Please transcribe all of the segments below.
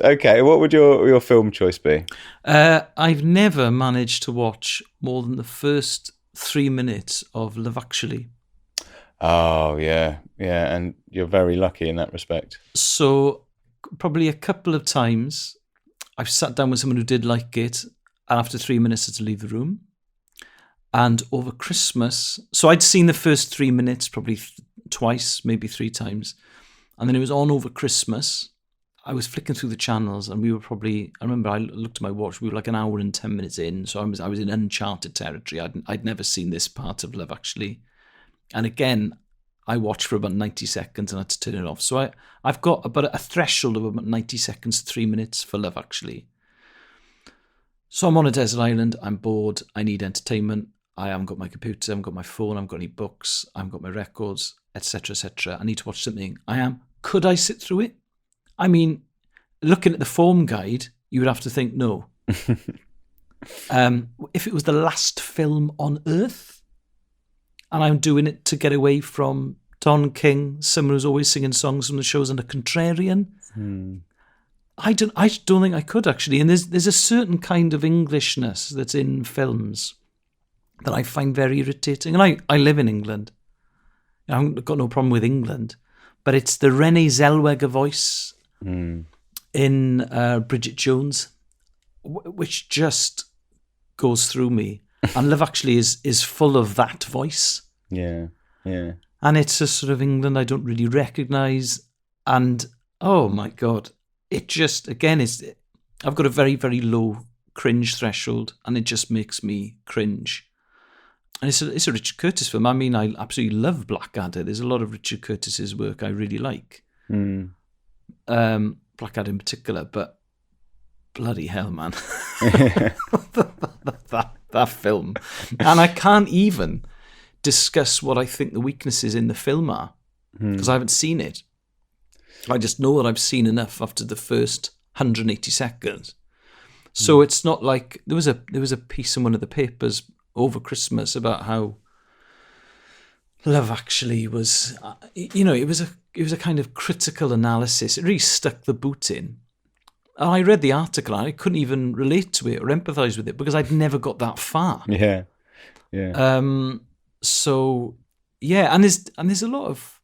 Okay, what would your film choice be? I've never managed to watch more than the first 3 minutes of Love Actually. Oh, yeah, and you're very lucky in that respect. So probably a couple of times I've sat down with someone who did like it, and after 3 minutes I had to leave the room. And over Christmas, so I'd seen the first 3 minutes probably twice, maybe 3 times. And then it was on over Christmas. I was flicking through the channels, and we were probably, I remember I looked at my watch, we were like an hour and 10 minutes in. So I was in uncharted territory. I'd never seen this part of Love Actually. And again, I watched for about 90 seconds and I had to turn it off. So I've got about a threshold of about 90 seconds, 3 minutes for Love Actually. So I'm on a desert island, I'm bored, I need entertainment. I haven't got my computer, I haven't got my phone, I haven't got any books, I haven't got my records, etc., etc. I need to watch something. Could I sit through it? I mean, looking at the form guide, you would have to think no. If it was the last film on Earth, and I'm doing it to get away from Don King, someone who's always singing songs from the shows, and a contrarian, I don't think I could, actually. And there's a certain kind of Englishness that's in films that I find very irritating. And I live in England. I've got no problem with England. But it's the Renée Zellweger voice in Bridget Jones, which just goes through me. And Love Actually is full of that voice. Yeah. And it's a sort of England I don't really recognise. And, oh my God, it just, again, I've got a very, very low cringe threshold, and it just makes me cringe. And it's a Richard Curtis film. I mean, I absolutely love Blackadder. There's a lot of Richard Curtis's work I really like. Blackadder in particular, but bloody hell, man. that film. And I can't even discuss what I think the weaknesses in the film are, because I haven't seen it. I just know that I've seen enough after the first 180 seconds. So it's not like there was a piece in one of the papers over Christmas about how Love Actually was, it was a kind of critical analysis. It really stuck the boot in. And I read the article and I couldn't even relate to it or empathise with it because I'd never got that far. Yeah. So yeah, and there's a lot of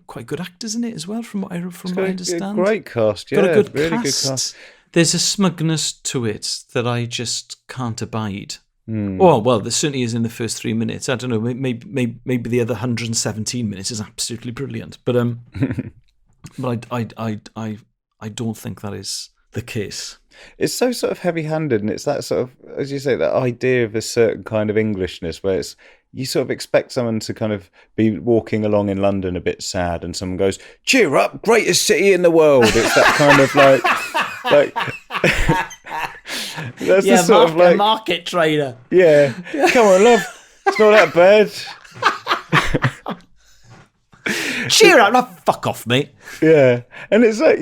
quite good actors in it as well, from what I understand. A great cast, yeah. Got a good really cast. Good cast. There's a smugness to it that I just can't abide. Oh, well, there certainly is in the first 3 minutes. I don't know, maybe the other 117 minutes is absolutely brilliant, but I don't think that is the case. It's so sort of heavy-handed, and it's that sort of, as you say, that idea of a certain kind of Englishness where you sort of expect someone to kind of be walking along in London a bit sad, and someone goes, "Cheer up, greatest city in the world." It's that kind of like that's the sort of like market trader. Yeah, come on, love, it's not that bad. Cheer up, no, fuck off, mate. Yeah, and it's like,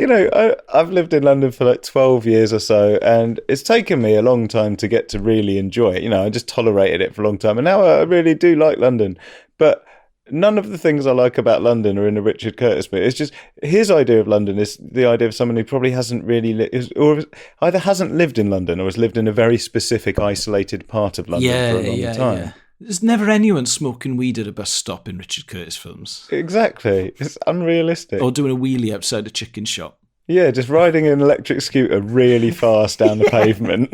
I've lived in London for like 12 years or so, and it's taken me a long time to get to really enjoy it. I just tolerated it for a long time, and now I really do like London. But none of the things I like about London are in a Richard Curtis movie. It's just his idea of London is the idea of someone who probably hasn't really or either hasn't lived in London or has lived in a very specific, isolated part of London for a long time. Yeah. There's never anyone smoking weed at a bus stop in Richard Curtis films. Exactly. It's unrealistic. Or doing a wheelie outside a chicken shop. Yeah, just riding an electric scooter really fast down the pavement,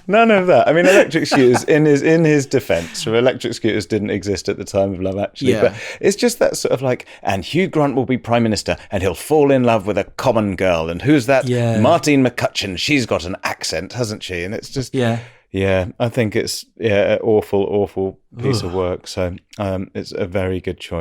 None of that. I mean, electric scooters, in his defence, electric scooters didn't exist at the time of Love Actually. Yeah. But it's just that sort of like, and Hugh Grant will be Prime Minister and he'll fall in love with a common girl. And who's that? Yeah. Martine McCutcheon. She's got an accent, hasn't she? And it's just... Yeah, I think it's an awful piece of work. So it's a very good choice.